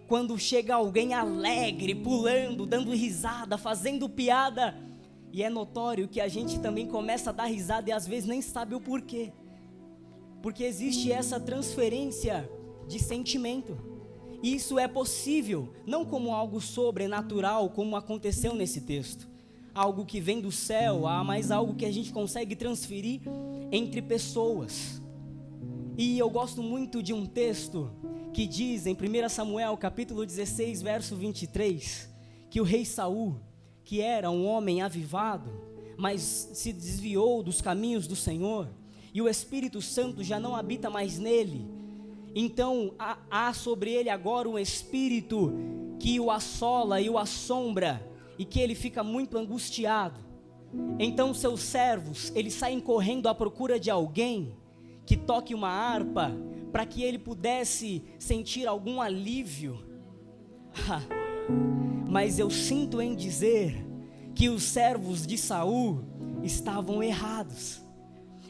quando chega alguém alegre, pulando, dando risada, fazendo piada, e é notório que a gente também começa a dar risada e às vezes nem sabe o porquê, porque existe essa transferência de sentimento. E isso é possível, não como algo sobrenatural, como aconteceu nesse texto, algo que vem do céu, mas algo que a gente consegue transferir entre pessoas. E eu gosto muito de um texto que diz em 1 Samuel capítulo 16, verso 23, que o rei Saul, que era um homem avivado, mas se desviou dos caminhos do Senhor, e o Espírito Santo já não habita mais nele, então há sobre ele agora um espírito que o assola e o assombra, e que ele fica muito angustiado. Então seus servos, eles saem correndo à procura de alguém que toque uma harpa, para que ele pudesse sentir algum alívio. Mas eu sinto em dizer que os servos de Saul estavam errados.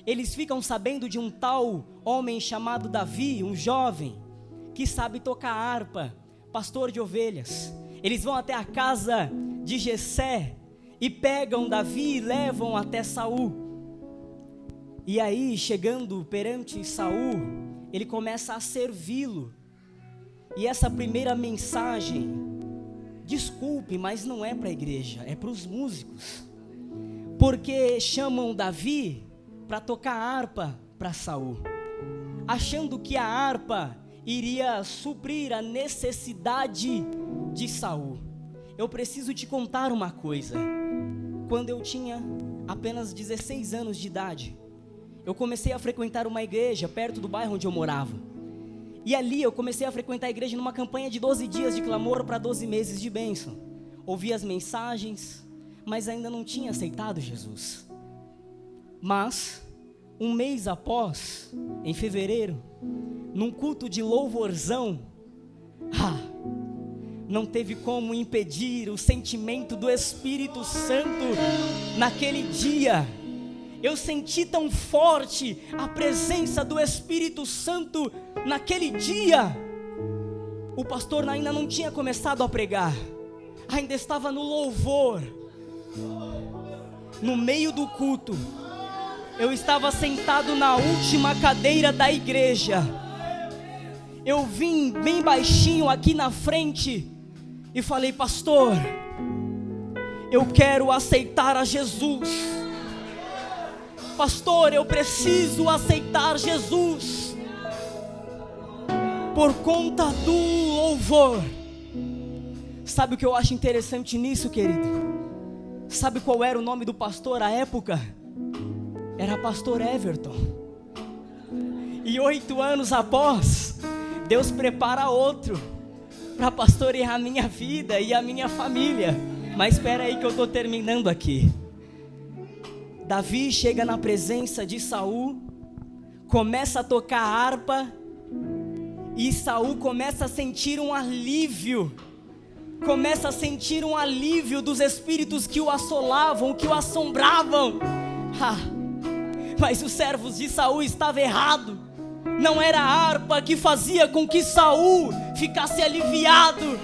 Eles ficam sabendo de um tal homem chamado Davi, um jovem, que sabe tocar harpa, pastor de ovelhas. Eles vão até a casa de Jessé e pegam Davi e levam até Saul. E aí, chegando perante Saul, ele começa a servi-lo. E essa primeira mensagem, desculpe, mas não é para a igreja, é para os músicos. Porque chamam Davi para tocar harpa para Saul, achando que a harpa iria suprir a necessidade de Saul. Eu preciso te contar uma coisa. Quando eu tinha apenas 16 anos de idade, eu comecei a frequentar uma igreja perto do bairro onde eu morava. E ali eu comecei a frequentar a igreja numa campanha de 12 dias de clamor para 12 meses de bênção. Ouvi as mensagens, mas ainda não tinha aceitado Jesus. Mas, um mês após, em fevereiro, num culto de louvorzão, não teve como impedir o sentimento do Espírito Santo naquele dia. Eu senti tão forte a presença do Espírito Santo naquele dia. O pastor ainda não tinha começado a pregar, ainda estava no louvor. No meio do culto, eu estava sentado na última cadeira da igreja. Eu vim bem baixinho aqui na frente e falei: pastor, eu quero aceitar a Jesus. Pastor, eu preciso aceitar Jesus. Por conta do louvor. Sabe o que eu acho interessante nisso, querido? Sabe qual era o nome do pastor à época? Era pastor Everton. E 8 anos após, Deus prepara outro para pastorear a minha vida e a minha família. Mas espera aí que eu estou terminando aqui. Davi chega na presença de Saul, começa a tocar a harpa, e Saul começa a sentir um alívio, começa a sentir um alívio dos espíritos que o assolavam, que o assombravam. Mas os servos de Saul estavam errados. Não era a harpa que fazia com que Saul ficasse aliviado.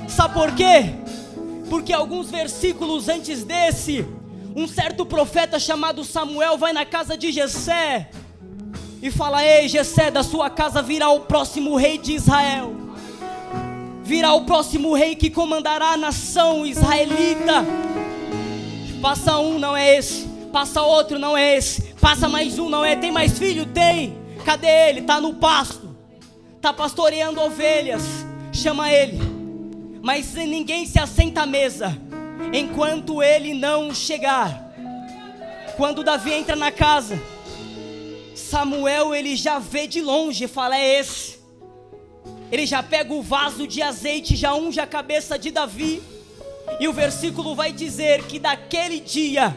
Sabe por quê? Porque alguns versículos antes desse, um certo profeta chamado Samuel vai na casa de Jessé e fala: ei Jessé, da sua casa virá o próximo rei de Israel, virá o próximo rei que comandará a nação israelita. Passa um, não é esse. Passa outro, não é esse. Passa mais um, não é. Tem mais filho? Tem. Cadê ele? Está no pasto, está pastoreando ovelhas. Chama ele. Mas ninguém se assenta à mesa enquanto ele não chegar. Quando Davi entra na casa, Samuel ele já vê de longe e fala: é esse. Ele já pega o vaso de azeite, já unge a cabeça de Davi. E o versículo vai dizer que daquele dia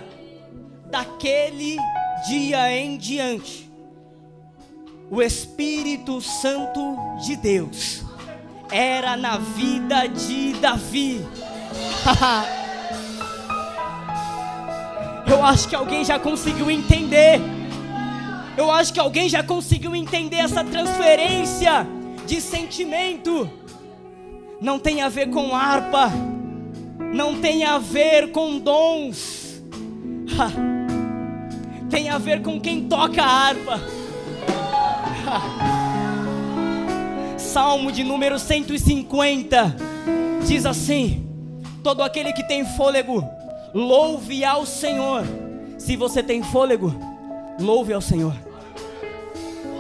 em diante, o Espírito Santo de Deus era na vida de Davi. Eu acho que alguém já conseguiu entender. Eu acho que alguém já conseguiu entender essa transferência de sentimento. não tem a ver com harpa, não tem a ver com dons, tem a ver com quem toca a harpa. Salmo de número 150 diz assim: todo aquele que tem fôlego, louve ao Senhor. Se você tem fôlego, louve ao Senhor.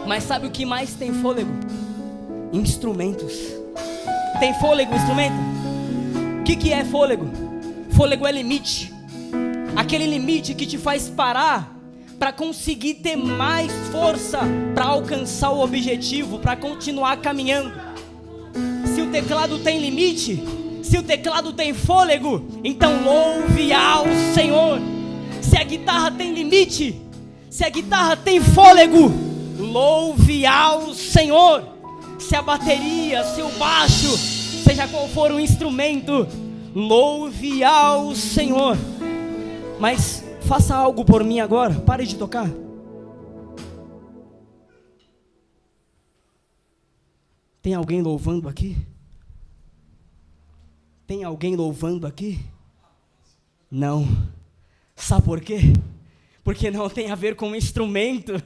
Mas sabe o que mais tem fôlego? Instrumentos. Tem fôlego, instrumento? O que é fôlego? Fôlego é limite. Aquele limite que te faz parar para conseguir ter mais força para alcançar o objetivo, para continuar caminhando. Se o teclado tem limite, se o teclado tem fôlego, então louve ao Senhor. Se a guitarra tem limite, se a guitarra tem fôlego, louve ao Senhor. Se a bateria, se o baixo, seja qual for o instrumento, louve ao Senhor. Mas faça algo por mim agora, pare de tocar. Tem alguém louvando aqui? Tem alguém louvando aqui? Não. Sabe por quê? Porque não tem a ver com o instrumento,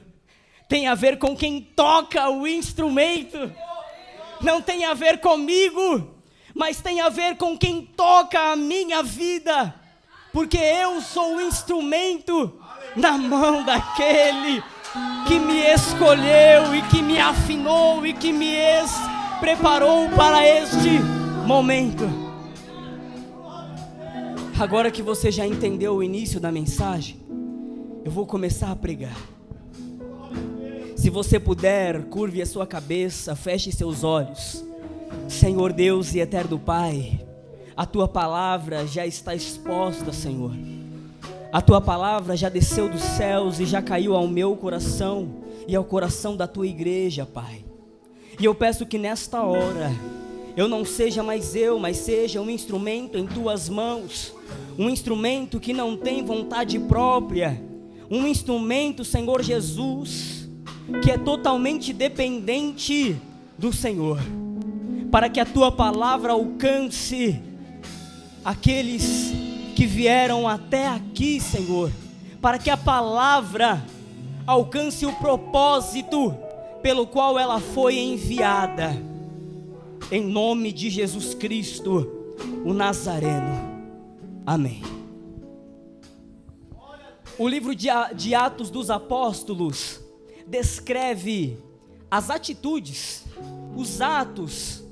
tem a ver com quem toca o instrumento. Não tem a ver comigo, mas tem a ver com quem toca a minha vida, porque eu sou o instrumento na mão daquele que me escolheu e que me afinou e que me preparou para este momento. Agora que você já entendeu o início da mensagem, eu vou começar a pregar. Se você puder, curve a sua cabeça, feche seus olhos. Senhor Deus e eterno Pai, a Tua palavra já está exposta, Senhor. A Tua palavra já desceu dos céus e já caiu ao meu coração e ao coração da Tua igreja, Pai. E eu peço que nesta hora, eu não seja mais eu, mas seja um instrumento em Tuas mãos. Um instrumento que não tem vontade própria. Um instrumento, Senhor Jesus, que é totalmente dependente do Senhor, para que a Tua palavra alcance aqueles que vieram até aqui, Senhor, para que a palavra alcance o propósito pelo qual ela foi enviada, em nome de Jesus Cristo, o Nazareno. Amém. O livro de Atos dos Apóstolos descreve as atitudes, os atos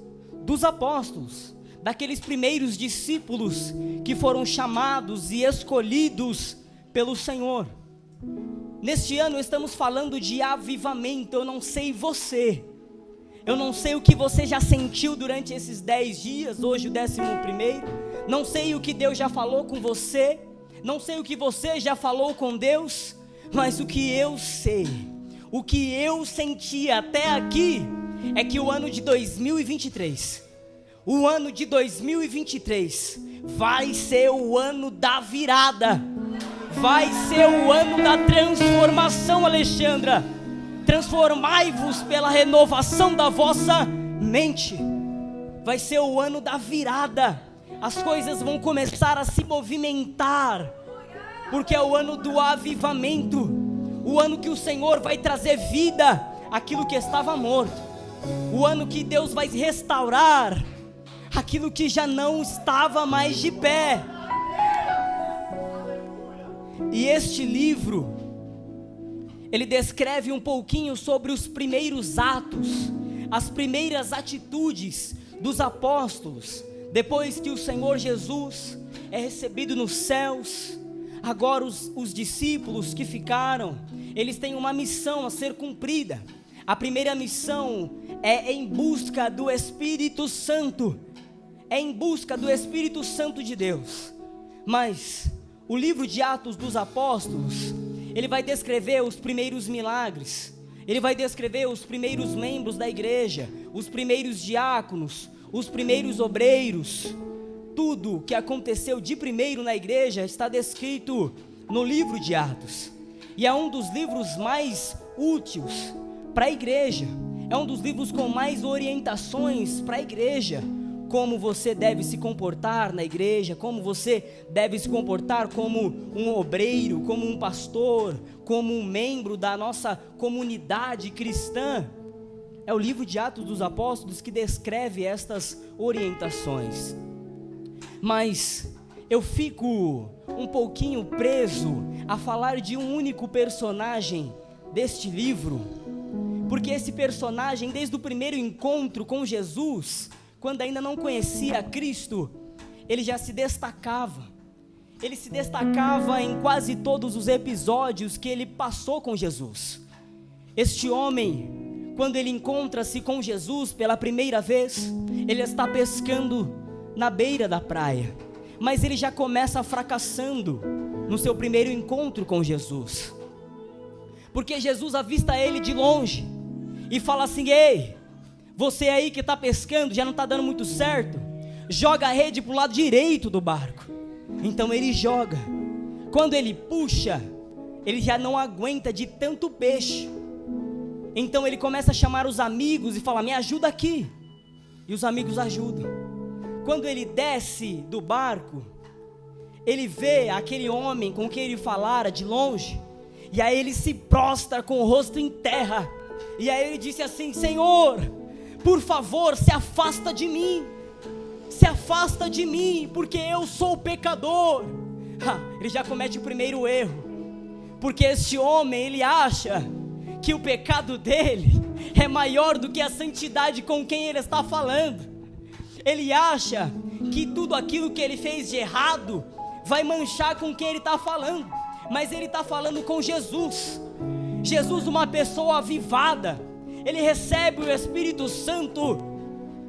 dos apóstolos, daqueles primeiros discípulos que foram chamados e escolhidos pelo Senhor. Neste ano estamos falando de avivamento. Eu não sei você, eu não sei o que você já sentiu durante esses 10 dias, hoje o 11º, não sei o que Deus já falou com você, não sei o que você já falou com Deus, mas o que eu sei, o que eu senti até aqui, é que o ano de 2023, vai ser o ano da virada, vai ser o ano da transformação, Alexandra. Transformai-vos pela renovação da vossa mente. Vai ser o ano da virada. As coisas vão começar a se movimentar, porque é o ano do avivamento, o ano que o Senhor vai trazer vida àquilo que estava morto, o ano que Deus vai restaurar aquilo que já não estava mais de pé. E este livro, ele descreve um pouquinho sobre os primeiros atos, as primeiras atitudes dos apóstolos, depois que o Senhor Jesus é recebido nos céus. Agora os discípulos que ficaram, eles têm uma missão a ser cumprida. A primeira missão é em busca do Espírito Santo, é em busca do Espírito Santo de Deus. Mas o livro de Atos dos Apóstolos, ele vai descrever os primeiros milagres, ele vai descrever os primeiros membros da igreja, os primeiros diáconos, os primeiros obreiros. Tudo que aconteceu de primeiro na igreja está descrito no livro de Atos, e é um dos livros mais úteis para a igreja, é um dos livros com mais orientações para a igreja, como você deve se comportar na igreja, como você deve se comportar como um obreiro, como um pastor, como um membro da nossa comunidade cristã. É o livro de Atos dos Apóstolos que descreve estas orientações. Mas eu fico um pouquinho preso a falar de um único personagem deste livro, porque esse personagem, desde o primeiro encontro com Jesus, quando ainda não conhecia Cristo, ele já se destacava. Ele se destacava em quase todos os episódios que ele passou com Jesus. Este homem, quando ele encontra-se com Jesus pela primeira vez, ele está pescando na beira da praia, mas ele já começa fracassando no seu primeiro encontro com Jesus, porque Jesus avista ele de longe e fala assim: ei, você aí que está pescando, já não está dando muito certo, joga a rede para o lado direito do barco. Então ele joga. Quando ele puxa, ele já não aguenta de tanto peixe. Então ele começa a chamar os amigos e fala: me ajuda aqui. E os amigos ajudam. Quando ele desce do barco, ele vê aquele homem com quem ele falara de longe, e aí ele se prostra com o rosto em terra, e aí ele disse assim: Senhor, por favor, se afasta de mim, porque eu sou pecador. Ele já comete o primeiro erro, porque este homem, ele acha que o pecado dele é maior do que a santidade com quem ele está falando. Ele acha que tudo aquilo que ele fez de errado vai manchar com quem ele está falando, mas ele está falando com Jesus. Jesus, uma pessoa avivada, ele recebe o Espírito Santo.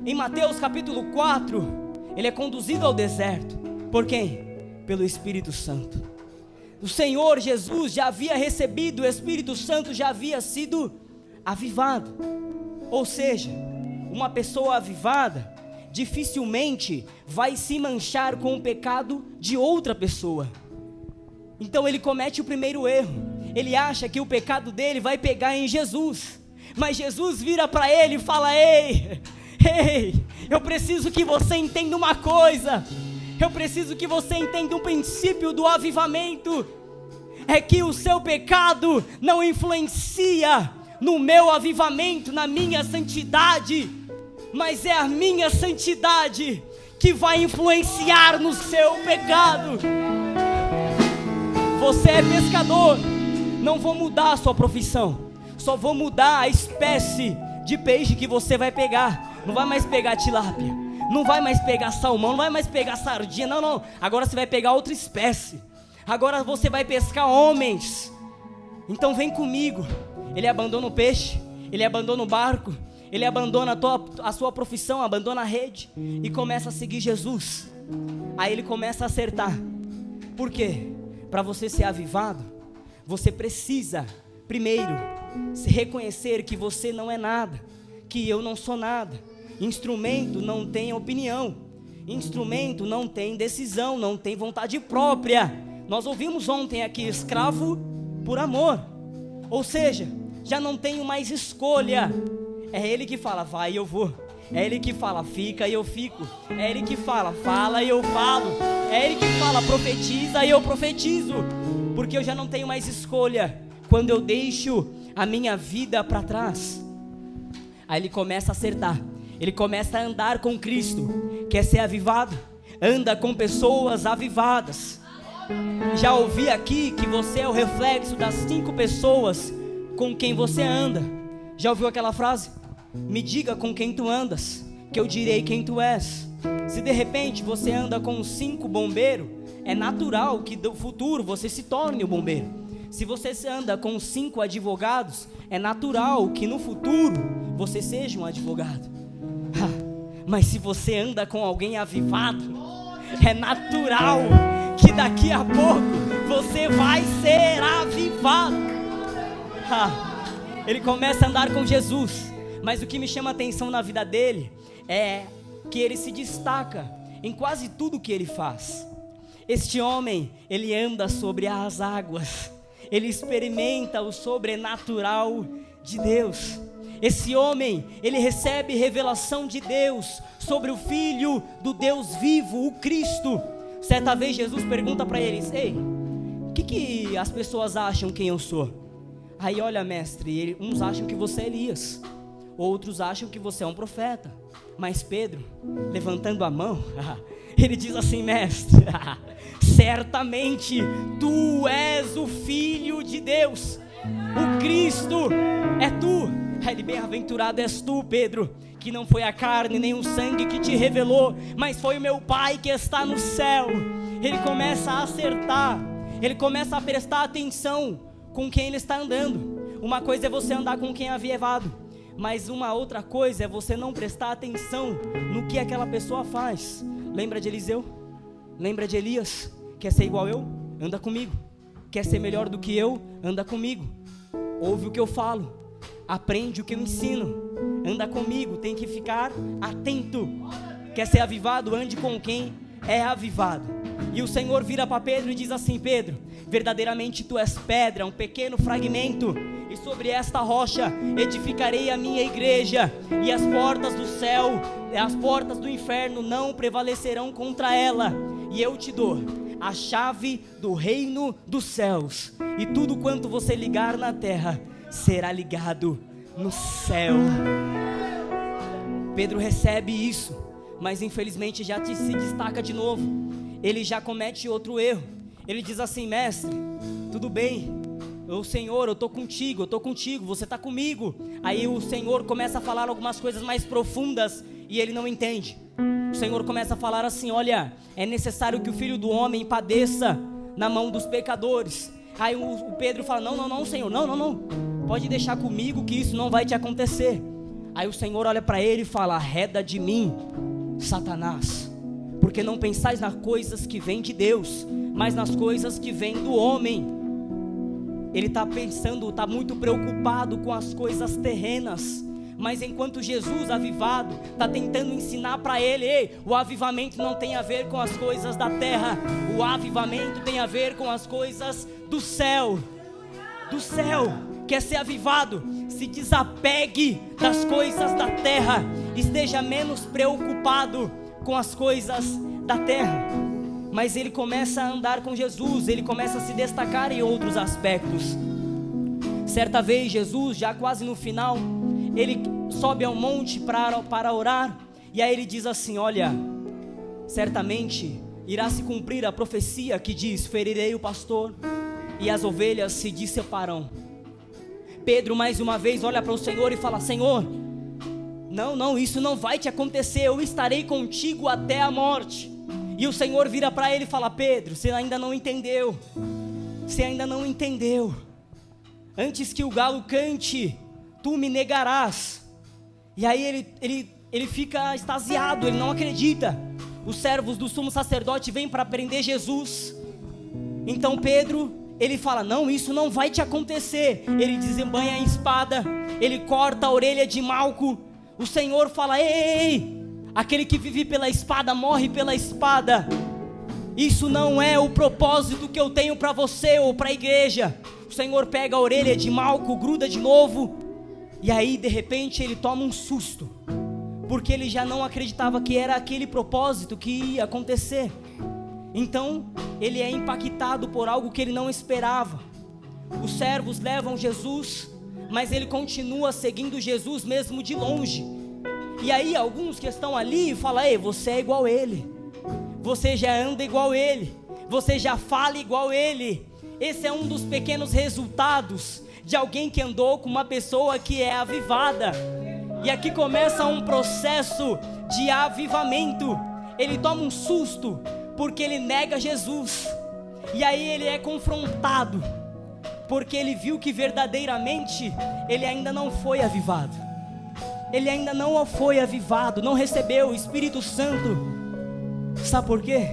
Em Mateus capítulo 4, ele é conduzido ao deserto. Por quem? Pelo Espírito Santo. O Senhor Jesus já havia recebido o Espírito Santo, já havia sido avivado. Ou seja, uma pessoa avivada dificilmente vai se manchar com o pecado de outra pessoa. Então ele comete o primeiro erro. Ele acha que o pecado dele vai pegar em Jesus, mas Jesus vira para ele e fala: ei, eu preciso que você entenda uma coisa. Eu preciso que você entenda um princípio do avivamento. É que o seu pecado não influencia no meu avivamento, na minha santidade, mas é a minha santidade que vai influenciar no seu pecado. Você é pescador, não vou mudar a sua profissão, só vou mudar a espécie de peixe que você vai pegar. Não vai mais pegar tilápia, não vai mais pegar salmão, não vai mais pegar sardinha, não. Agora você vai pegar outra espécie. Agora você vai pescar homens. Então vem comigo. Ele abandona o peixe, ele abandona o barco, ele abandona a sua profissão, abandona a rede e começa a seguir Jesus. Aí ele começa a acertar. Por quê? Para você ser avivado, você precisa primeiro se reconhecer que você não é nada, que eu não sou nada. Instrumento não tem opinião, instrumento não tem decisão, não tem vontade própria. Nós ouvimos ontem aqui: escravo por amor. Ou seja, já não tenho mais escolha. É Ele que fala: vai e eu vou. É Ele que fala: fica e eu fico. É Ele que fala: fala e eu falo. É Ele que fala: profetiza e eu profetizo. Porque eu já não tenho mais escolha quando eu deixo a minha vida para trás. Aí ele começa a acertar. Ele começa a andar com Cristo. Quer ser avivado? Anda com pessoas avivadas. Já ouvi aqui que você é o reflexo das 5 pessoas com quem você anda. Já ouviu aquela frase? Me diga com quem tu andas, que eu direi quem tu és. Se de repente você anda com 5 bombeiros, é natural que no futuro você se torne o bombeiro. Se você anda com 5 advogados, é natural que no futuro você seja um advogado. Mas se você anda com alguém avivado, é natural que daqui a pouco você vai ser avivado. Ele começa a andar com Jesus, mas o que me chama a atenção na vida dele é que ele se destaca em quase tudo que ele faz. Este homem, ele anda sobre as águas, ele experimenta o sobrenatural de Deus. Esse homem, ele recebe revelação de Deus sobre o Filho do Deus vivo, o Cristo. Certa vez Jesus pergunta para eles: ei, o que as pessoas acham quem eu sou? Aí olha, mestre, uns acham que você é Elias, outros acham que você é um profeta. Mas Pedro, levantando a mão, ele diz assim: mestre, certamente tu és o Filho de Deus, o Cristo é tu. Ele: bem-aventurado és tu, Pedro, que não foi a carne nem o sangue que te revelou, mas foi o meu Pai que está no céu. Ele começa a acertar, ele começa a prestar atenção com quem ele está andando. Uma coisa é você andar com quem é avievado, mas uma outra coisa é você não prestar atenção no que aquela pessoa faz. Lembra de Eliseu? Lembra de Elias? Quer ser igual eu? Anda comigo. Quer ser melhor do que eu? Anda comigo. Ouve o que eu falo, aprende o que eu ensino, anda comigo, tem que ficar atento. Quer ser avivado? Ande com quem é avivado. E o Senhor vira para Pedro e diz assim: Pedro, verdadeiramente tu és pedra, um pequeno fragmento, e sobre esta rocha edificarei a minha igreja, e as portas do céu, as portas do inferno não prevalecerão contra ela. E eu te dou a chave do reino dos céus, e tudo quanto você ligar na terra será ligado no céu. Pedro recebe isso, mas infelizmente já se destaca de novo. Ele já comete outro erro. Ele diz assim: mestre, tudo bem, Senhor, eu estou contigo, você está comigo. Aí o Senhor começa a falar algumas coisas mais profundas e ele não entende. O Senhor começa a falar assim: olha, é necessário que o Filho do Homem padeça na mão dos pecadores. Aí o Pedro fala: não, Senhor, não, pode deixar comigo que isso não vai te acontecer. Aí o Senhor olha para ele e fala: arreda de mim, Satanás, porque não pensais nas coisas que vêm de Deus, mas nas coisas que vêm do homem. Ele está pensando, está muito preocupado com as coisas terrenas, mas enquanto Jesus avivado está tentando ensinar para ele: ei, o avivamento não tem a ver com as coisas da terra, o avivamento tem a ver com as coisas do céu. Do céu. Quer ser avivado? Se desapegue das coisas da terra, esteja menos preocupado com as coisas da terra. Mas ele começa a andar com Jesus, ele começa a se destacar em outros aspectos. Certa vez Jesus, já quase no final, ele sobe ao monte para orar, e aí ele diz assim: olha, certamente irá se cumprir a profecia que diz: ferirei o pastor e as ovelhas se dissepararão. Pedro mais uma vez olha para o Senhor e fala: Senhor, não, isso não vai te acontecer, eu estarei contigo até a morte. E o Senhor vira para ele e fala: Pedro, você ainda não entendeu, antes que o galo cante, tu me negarás. E aí ele fica extasiado, ele não acredita. Os servos do sumo sacerdote vêm para prender Jesus. Então Pedro, ele fala: não, isso não vai te acontecer. Ele desembanha a espada, ele corta a orelha de Malco. O Senhor fala: ei, aquele que vive pela espada morre pela espada. Isso não é o propósito que eu tenho para você ou para a igreja. O Senhor pega a orelha de Malco, gruda de novo, e aí de repente ele toma um susto, porque ele já não acreditava que era aquele propósito que ia acontecer. Então ele é impactado por algo que ele não esperava. Os servos levam Jesus, mas ele continua seguindo Jesus mesmo de longe. E aí alguns que estão ali falam: ei, você é igual a ele, você já anda igual a ele, você já fala igual a ele. Esse é um dos pequenos resultados de alguém que andou com uma pessoa que é avivada. E aqui começa um processo de avivamento. Ele toma um susto porque ele nega Jesus, e aí ele é confrontado, porque ele viu que verdadeiramente ele ainda não foi avivado. Ele ainda não foi avivado, não recebeu o Espírito Santo. Sabe por quê?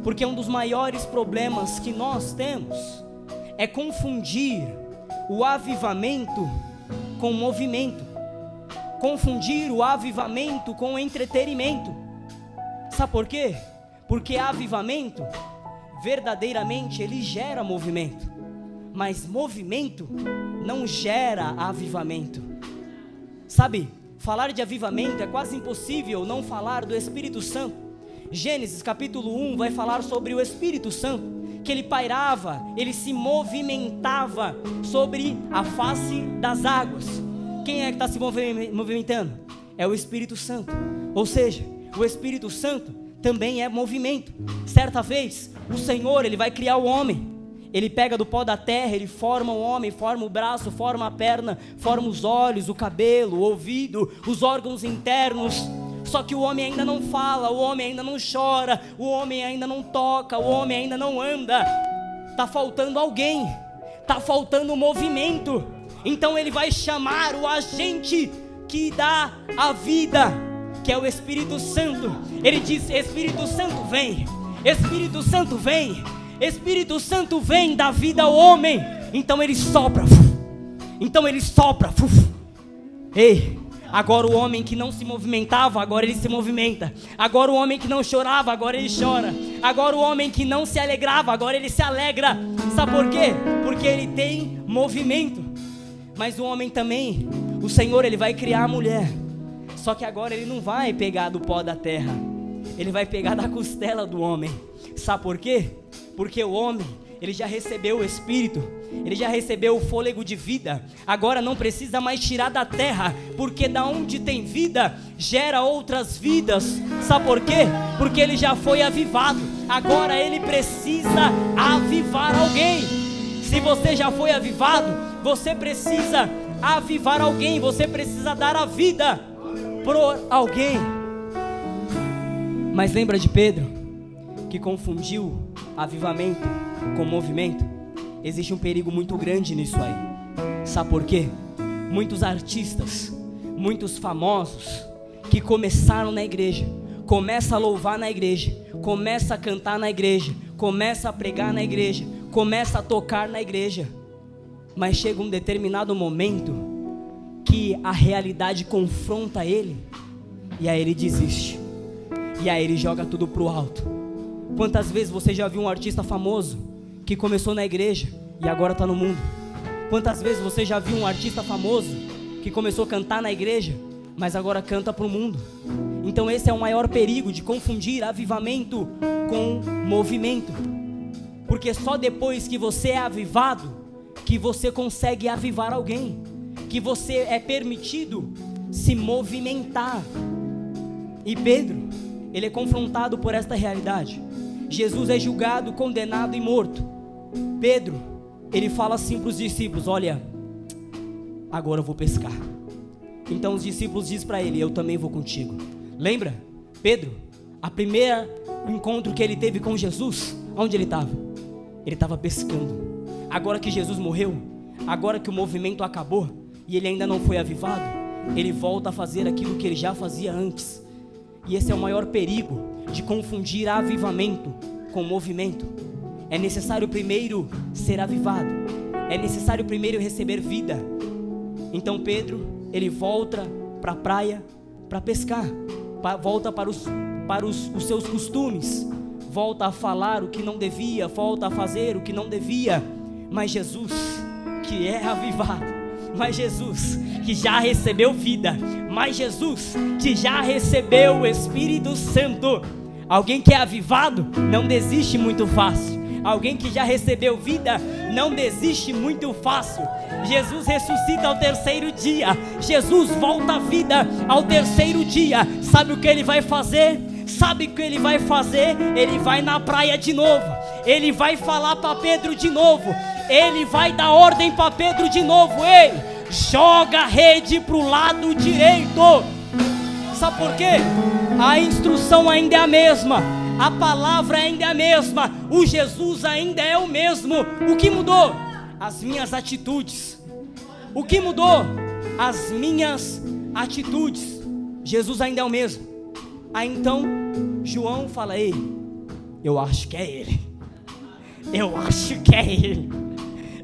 Porque um dos maiores problemas que nós temos é confundir o avivamento com o movimento, confundir o avivamento com o entretenimento. Sabe por quê? Porque avivamento, verdadeiramente, ele gera movimento, mas movimento não gera avivamento. Sabe, falar de avivamento é quase impossível não falar do Espírito Santo. Gênesis capítulo 1 vai falar sobre o Espírito Santo, que ele pairava, ele se movimentava sobre a face das águas. Quem é que está se movimentando? É o Espírito Santo. Ou seja, o Espírito Santo também é movimento. Certa vez, o Senhor, ele vai criar o homem. Ele pega do pó da terra, ele forma o homem, forma o braço, forma a perna, forma os olhos, o cabelo, o ouvido, os órgãos internos. Só que o homem ainda não fala, o homem ainda não chora, o homem ainda não toca, o homem ainda não anda. Está faltando alguém, está faltando movimento. Então ele vai chamar o agente que dá a vida, que é o Espírito Santo. Ele diz: Espírito Santo vem, Espírito Santo vem, Espírito Santo vem dar vida ao homem. Então ele sopra, ei, agora o homem que não se movimentava, agora ele se movimenta. Agora o homem que não chorava, agora ele chora. Agora o homem que não se alegrava, agora ele se alegra. Sabe por quê? Porque ele tem movimento. Mas o homem também, o Senhor, ele vai criar a mulher. Só que agora ele não vai pegar do pó da terra, ele vai pegar da costela do homem. Sabe por quê? Porque o homem, ele já recebeu o Espírito, ele já recebeu o fôlego de vida. Agora não precisa mais tirar da terra, porque da onde tem vida, gera outras vidas. Sabe por quê? Porque ele já foi avivado. Agora ele precisa avivar alguém. Se você já foi avivado, você precisa avivar alguém, você precisa dar a vida por alguém. Mas lembra de Pedro, que confundiu avivamento com movimento? Existe um perigo muito grande nisso aí. Sabe por quê? Muitos artistas, muitos famosos que começaram na igreja, começa a louvar na igreja, começa a cantar na igreja, começa a pregar na igreja, começa a tocar na igreja, mas chega um determinado momento que a realidade confronta ele, e aí ele desiste, e aí ele joga tudo pro alto. Quantas vezes você já viu um artista famoso que começou na igreja e agora está no mundo? Quantas vezes você já viu um artista famoso que começou a cantar na igreja, mas agora canta para o mundo? Então esse é o maior perigo de confundir avivamento com movimento, porque só depois que você é avivado, que você consegue avivar alguém, que você é permitido se movimentar. E Pedro, ele é confrontado por esta realidade. Jesus é julgado, condenado e morto. Pedro, ele fala assim para os discípulos: olha, agora eu vou pescar. Então os discípulos dizem para ele: eu também vou contigo. Lembra? Pedro, a primeira encontro que ele teve com Jesus, onde ele estava? Ele estava pescando. Agora que Jesus morreu, agora que o movimento acabou e ele ainda não foi avivado, ele volta a fazer aquilo que ele já fazia antes. E esse é o maior perigo de confundir avivamento com movimento. É necessário primeiro ser avivado, é necessário primeiro receber vida. Então Pedro, ele volta para a praia para pescar, volta para os seus costumes, volta a falar o que não devia, volta a fazer o que não devia. Mas Jesus, que é avivado, mas Jesus, que já recebeu vida, mas Jesus, que já recebeu o Espírito Santo. Alguém que é avivado não desiste muito fácil. Alguém que já recebeu vida não desiste muito fácil. Jesus ressuscita ao terceiro dia. Jesus volta à vida ao terceiro dia. Sabe o que ele vai fazer? Sabe o que ele vai fazer? Ele vai na praia de novo. Ele vai falar para Pedro de novo. Ele vai dar ordem para Pedro de novo: ei, joga a rede para o lado direito. Sabe por quê? A instrução ainda é a mesma, a palavra ainda é a mesma, o Jesus ainda é o mesmo. O que mudou? As minhas atitudes. O que mudou? As minhas atitudes. Jesus ainda é o mesmo. Aí então João fala: ei, eu acho que é ele. Eu acho que é ele.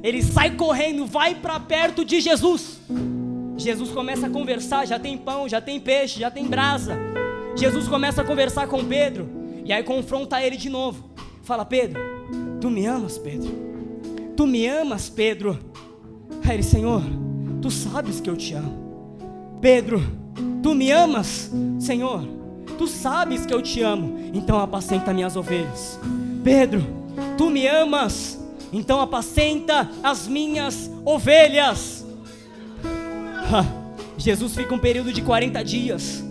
Ele sai correndo, vai para perto de Jesus. Jesus começa a conversar, já tem pão, já tem peixe, já tem brasa. Jesus começa a conversar com Pedro, e aí confronta ele de novo. Fala: Pedro, tu me amas, Pedro? Tu me amas, Pedro? Aí ele: Senhor, tu sabes que eu te amo. Pedro, tu me amas? Senhor, tu sabes que eu te amo, então apacenta minhas ovelhas. Pedro, tu me amas? Então apacenta as minhas ovelhas. Jesus fica um período de 40 dias.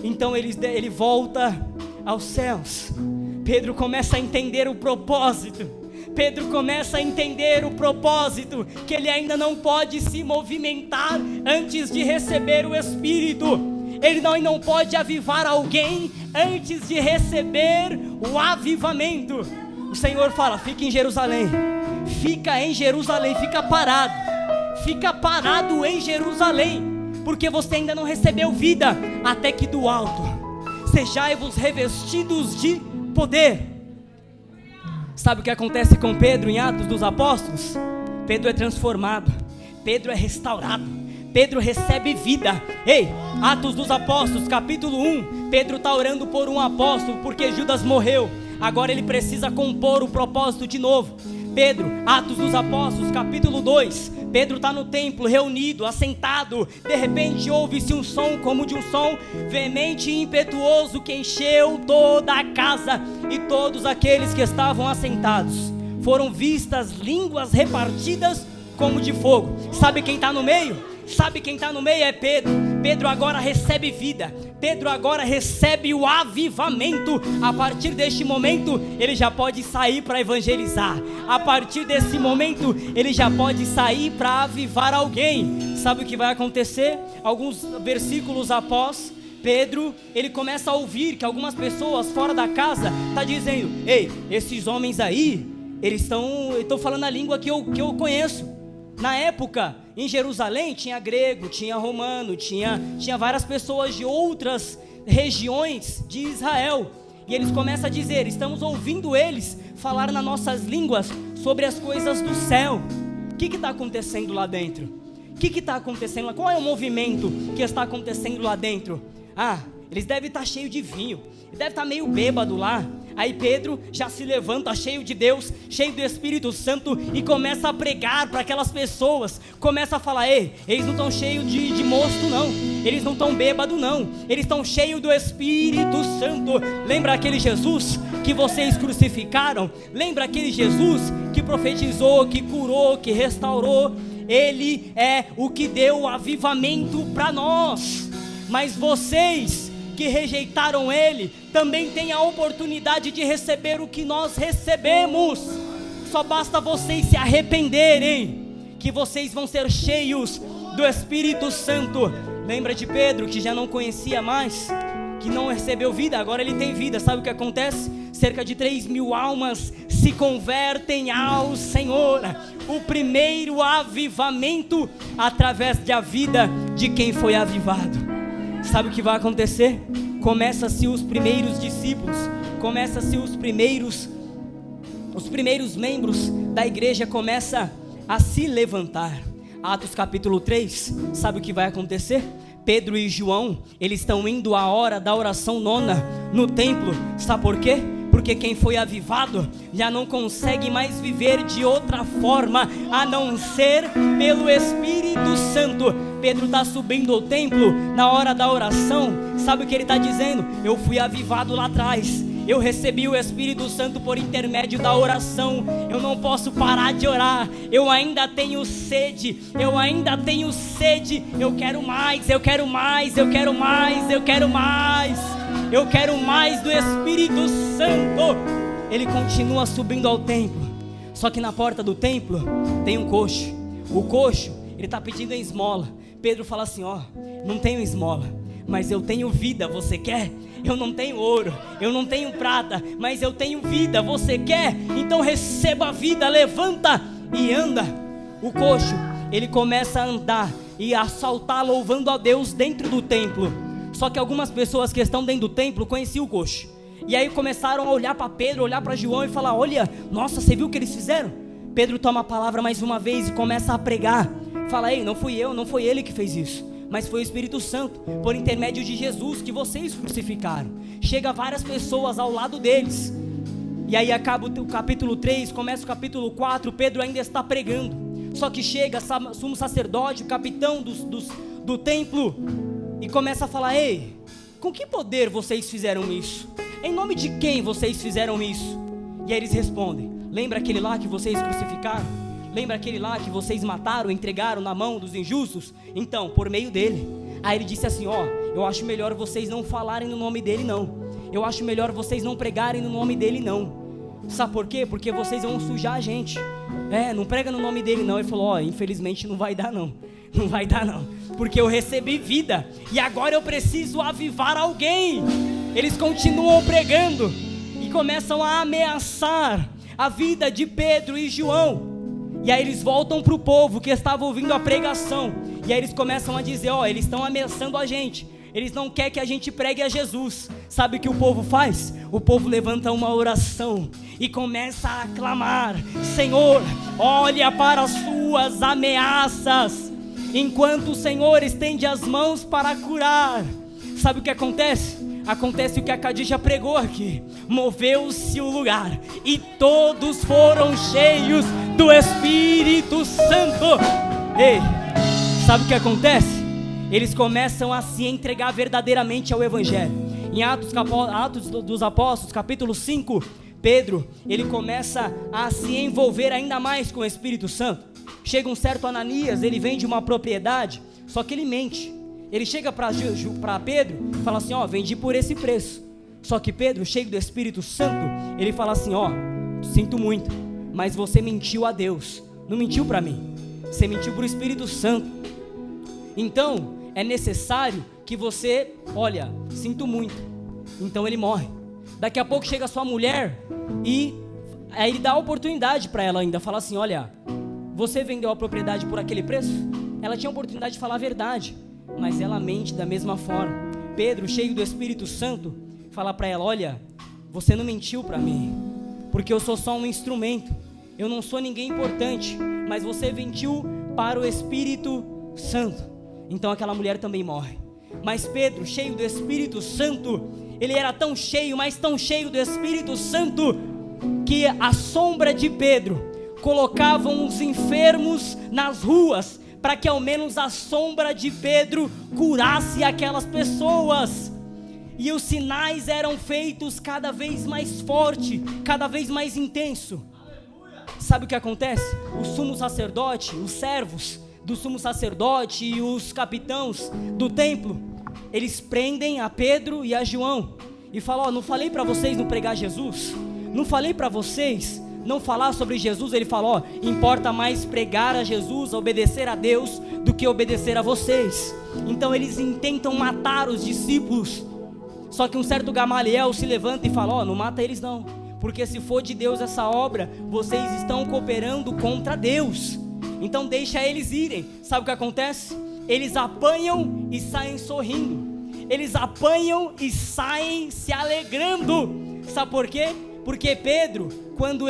Então ele volta aos céus. Pedro começa a entender o propósito. Pedro começa a entender o propósito, que ele ainda não pode se movimentar antes de receber o Espírito. Ele não pode avivar alguém antes de receber o avivamento. O Senhor fala: fica em Jerusalém. Fica em Jerusalém, fica parado. Fica parado em Jerusalém, porque você ainda não recebeu vida, até que do alto sejai-vos revestidos de poder. Sabe o que acontece com Pedro em Atos dos Apóstolos? Pedro é transformado, Pedro é restaurado, Pedro recebe vida. Ei, Atos dos Apóstolos, capítulo 1, Pedro está orando por um apóstolo, porque Judas morreu, agora ele precisa compor o propósito de novo. Pedro, Atos dos Apóstolos, capítulo 2, Pedro está no templo, reunido, assentado. De repente ouve-se um som como de um som veemente e impetuoso, que encheu toda a casa, e todos aqueles que estavam assentados foram vistas línguas repartidas como de fogo. Sabe quem está no meio? Sabe quem está no meio? É Pedro. Pedro agora recebe vida, Pedro agora recebe o avivamento. A partir deste momento ele já pode sair para evangelizar. A partir desse momento ele já pode sair para avivar alguém. Sabe o que vai acontecer? Alguns versículos após, Pedro, ele começa a ouvir que algumas pessoas fora da casa estão dizendo: ei, esses homens aí, eles estão falando a língua que eu conheço. Na época, em Jerusalém, tinha grego, tinha romano, tinha várias pessoas de outras regiões de Israel. E eles começam a dizer: estamos ouvindo eles falar nas nossas línguas sobre as coisas do céu. O que está acontecendo lá dentro? O que está acontecendo lá? Qual é o movimento que está acontecendo lá dentro? Eles devem estar cheios de vinho, deve estar meio bêbado lá. Aí Pedro já se levanta, cheio de Deus, cheio do Espírito Santo, e começa a pregar para aquelas pessoas. Começa a falar: ei, eles não estão cheios de mosto não, eles não estão bêbados não, eles estão cheios do Espírito Santo. Lembra aquele Jesus que vocês crucificaram? Lembra aquele Jesus que profetizou, que curou, que restaurou? Ele é o que deu o avivamento para nós. Mas vocês que rejeitaram ele, também têm a oportunidade de receber o que nós recebemos. Só basta vocês se arrependerem, que vocês vão ser cheios do Espírito Santo. Lembra de Pedro, que já não conhecia mais, que não recebeu vida, agora ele tem vida. Sabe o que acontece? Cerca de 3.000 almas se convertem ao Senhor. O primeiro avivamento através da vida de quem foi avivado. Sabe o que vai acontecer? Começa-se os primeiros discípulos, começa-se os primeiros membros da igreja começam a se levantar. Atos capítulo 3, sabe o que vai acontecer? Pedro e João, eles estão indo à hora da oração nona no templo. Sabe por quê? Porque quem foi avivado já não consegue mais viver de outra forma a não ser pelo Espírito Santo. Pedro está subindo ao templo na hora da oração. Sabe o que ele está dizendo? Eu fui avivado lá atrás, eu recebi o Espírito Santo por intermédio da oração. Eu não posso parar de orar. Eu ainda tenho sede. Eu ainda tenho sede. Eu quero mais, eu quero mais, eu quero mais, eu quero mais. Eu quero mais do Espírito Santo. Ele continua subindo ao templo. Só que na porta do templo tem um coxo. O coxo, ele está pedindo em esmola. Pedro fala assim: ó, não tenho esmola, mas eu tenho vida, você quer? Eu não tenho ouro, eu não tenho prata, mas eu tenho vida, você quer? Então receba a vida, levanta e anda. O coxo, ele começa a andar e a saltar louvando a Deus dentro do templo. Só que algumas pessoas que estão dentro do templo conheciam o coxo. E aí começaram a olhar para Pedro, olhar para João e falar: olha, nossa, você viu o que eles fizeram? Pedro toma a palavra mais uma vez e começa a pregar. Fala: ei, não fui eu, não foi ele que fez isso, mas foi o Espírito Santo, por intermédio de Jesus que vocês crucificaram. Chega várias pessoas ao lado deles. E aí acaba o capítulo 3, começa o capítulo 4, Pedro ainda está pregando. Só que chega sumo sacerdote, o capitão do templo e começa a falar: ei, com que poder vocês fizeram isso? Em nome de quem vocês fizeram isso? E aí eles respondem: lembra aquele lá que vocês crucificaram? Lembra aquele lá que vocês mataram, entregaram na mão dos injustos? Então, por meio dele. Aí ele disse assim: ó, eu acho melhor vocês não falarem no nome dele não. Eu acho melhor vocês não pregarem no nome dele não. Sabe por quê? Porque vocês vão sujar a gente. Não prega no nome dele não. Ele falou: ó, infelizmente não vai dar não. Não vai dar não, porque eu recebi vida e agora eu preciso avivar alguém. Eles continuam pregando e começam a ameaçar a vida de Pedro e João. E aí eles voltam para o povo que estava ouvindo a pregação. E aí eles começam a dizer: ó, eles estão ameaçando a gente. Eles não querem que a gente pregue a Jesus. Sabe o que o povo faz? O povo levanta uma oração e começa a clamar: Senhor, olha para as suas ameaças, enquanto o Senhor estende as mãos para curar. Sabe o que acontece? Acontece o que a Cadija pregou aqui: moveu-se o lugar e todos foram cheios do Espírito Santo. Ei, sabe o que acontece? Eles começam a se entregar verdadeiramente ao Evangelho. Em Atos dos Apóstolos, capítulo 5, Pedro, ele começa a se envolver ainda mais com o Espírito Santo. Chega um certo Ananias, ele vende uma propriedade, só que ele mente. Ele chega para Pedro e fala assim: ó, vendi por esse preço. Só que Pedro, cheio do Espírito Santo, ele fala assim: ó, sinto muito, mas você mentiu a Deus, não mentiu para mim, você mentiu para o Espírito Santo. Então é necessário que você, olha, sinto muito. Então ele morre. Daqui a pouco chega a sua mulher e aí ele dá a oportunidade para ela ainda, fala assim: olha, você vendeu a propriedade por aquele preço? Ela tinha a oportunidade de falar a verdade, mas ela mente da mesma forma. Pedro, cheio do Espírito Santo, fala para ela: olha, você não mentiu para mim, porque eu sou só um instrumento, eu não sou ninguém importante, mas você mentiu para o Espírito Santo. Então aquela mulher também morre. Mas Pedro, cheio do Espírito Santo, ele era tão cheio, mas tão cheio do Espírito Santo, que a sombra de Pedro colocavam os enfermos nas ruas, para que ao menos a sombra de Pedro curasse aquelas pessoas. E os sinais eram feitos cada vez mais forte, cada vez mais intenso. Sabe o que acontece? O sumo sacerdote, os servos do sumo sacerdote e os capitães do templo, eles prendem a Pedro e a João e falam: ó, não falei para vocês não pregar Jesus? Não falei para vocês não falar sobre Jesus? Ele fala: ó, importa mais pregar a Jesus, obedecer a Deus, do que obedecer a vocês. Então eles intentam matar os discípulos. Só que um certo Gamaliel se levanta e fala: ó, não mata eles não, porque se for de Deus essa obra, vocês estão cooperando contra Deus. Então deixa eles irem. Sabe o que acontece? Eles apanham e saem sorrindo. Eles apanham e saem se alegrando. Sabe por quê? Porque Pedro, quando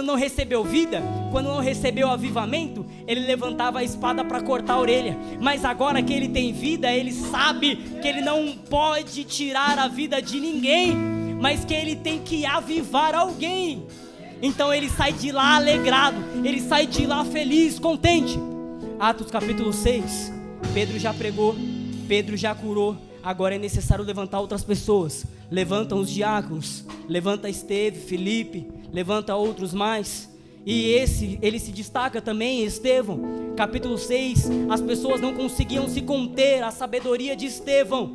não recebeu vida, quando não recebeu avivamento, ele levantava a espada para cortar a orelha. Mas agora que ele tem vida, ele sabe que ele não pode tirar a vida de ninguém, mas que ele tem que avivar alguém. Então ele sai de lá alegrado, ele sai de lá feliz, contente. Atos capítulo 6, Pedro já pregou, Pedro já curou, agora é necessário levantar outras pessoas. Levantam os diáconos, levanta Esteve, Filipe, levanta outros mais. E ele se destaca também, Estevão. Capítulo 6, as pessoas não conseguiam se conter, a sabedoria de Estevão.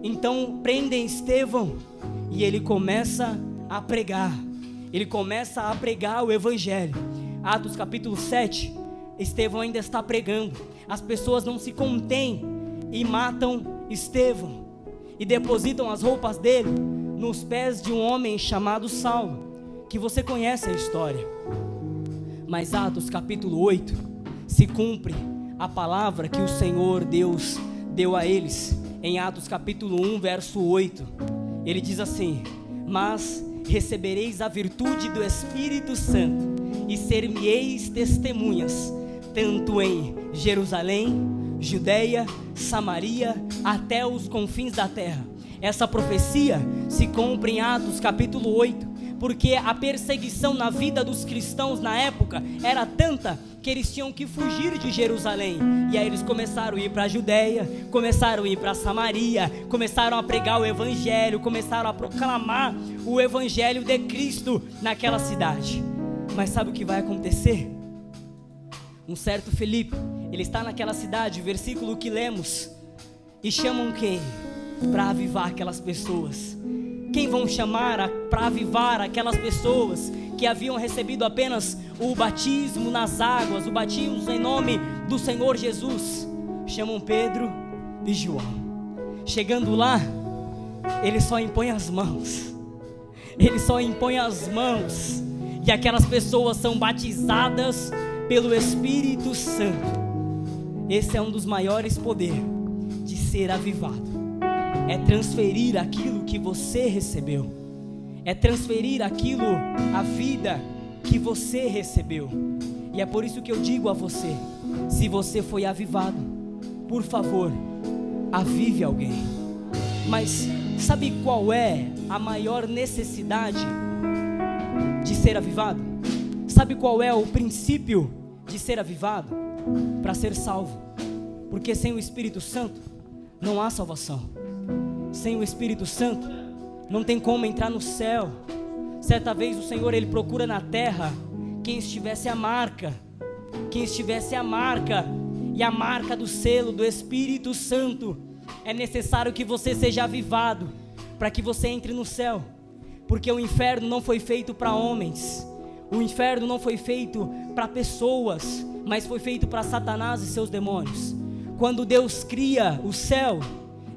Então prendem Estevão e ele começa a pregar. Ele começa a pregar o Evangelho. Atos capítulo 7, Estevão ainda está pregando. As pessoas não se contêm e matam Estevão e depositam as roupas dele nos pés de um homem chamado Saulo, que você conhece a história. Mas Atos capítulo 8 se cumpre a palavra que o Senhor Deus deu a eles. Em Atos capítulo 1 verso 8, ele diz assim: mas recebereis a virtude do Espírito Santo e ser-me-eis testemunhas, tanto em Jerusalém, Judeia, Samaria, até os confins da terra. Essa profecia se cumpre em Atos capítulo 8, porque a perseguição na vida dos cristãos na época era tanta que eles tinham que fugir de Jerusalém. E aí eles começaram a ir para a Judéia, começaram a ir para Samaria, começaram a pregar o evangelho, começaram a proclamar o evangelho de Cristo naquela cidade. Mas sabe o que vai acontecer? Um certo Filipe, ele está naquela cidade, versículo que lemos, e chamam quem? Para avivar aquelas pessoas. Quem vão chamar para avivar aquelas pessoas que haviam recebido apenas o batismo nas águas, o batismo em nome do Senhor Jesus? Chamam Pedro e João. Chegando lá, ele só impõe as mãos. Ele só impõe as mãos. E aquelas pessoas são batizadas pelo Espírito Santo. Esse é um dos maiores poderes de ser avivado. É transferir aquilo que você recebeu. É transferir aquilo, a vida que você recebeu. E é por isso que eu digo a você, se você foi avivado, por favor, avive alguém. Mas sabe qual é a maior necessidade de ser avivado? Sabe qual é o princípio de ser avivado? Para ser salvo. Porque sem o Espírito Santo não há salvação. Sem o Espírito Santo não tem como entrar no céu. Certa vez o Senhor, ele procura na terra quem estivesse a marca, e a marca do selo do Espírito Santo. É necessário que você seja avivado para que você entre no céu, porque o inferno não foi feito para homens, o inferno não foi feito para pessoas, mas foi feito para Satanás e seus demônios. Quando Deus cria o céu,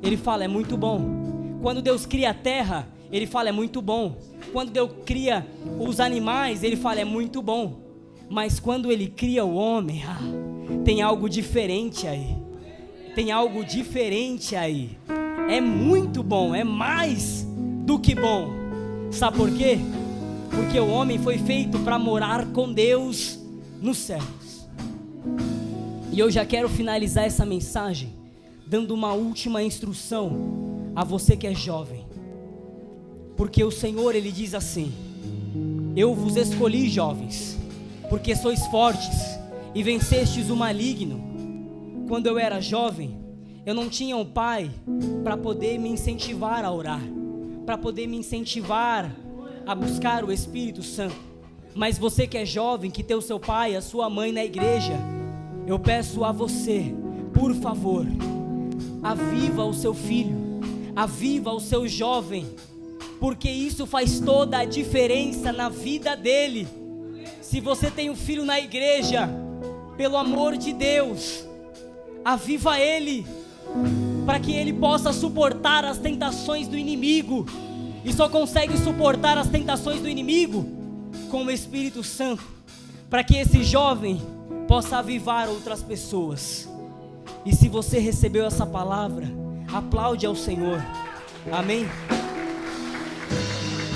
ele fala, é muito bom. Quando Deus cria a terra, ele fala, é muito bom. Quando Deus cria os animais, ele fala, é muito bom. Mas quando ele cria o homem, tem algo diferente aí. Tem algo diferente aí. É muito bom, é mais do que bom. Sabe por quê? Porque o homem foi feito para morar com Deus nos céus. E eu já quero finalizar essa mensagem dando uma última instrução a você que é jovem. Porque o Senhor, ele diz assim: eu vos escolhi, jovens, porque sois fortes e vencestes o maligno. Quando eu era jovem, eu não tinha um pai para poder me incentivar a orar, para poder me incentivar a buscar o Espírito Santo. Mas você que é jovem, que tem o seu pai, a sua mãe na igreja, eu peço a você, por favor, aviva o seu filho, aviva o seu jovem, porque isso faz toda a diferença na vida dele. Se você tem um filho na igreja, pelo amor de Deus, aviva ele, para que ele possa suportar as tentações do inimigo. E só consegue suportar as tentações do inimigo com o Espírito Santo, para que esse jovem possa avivar outras pessoas. E se você recebeu essa palavra, aplaude ao Senhor. Amém?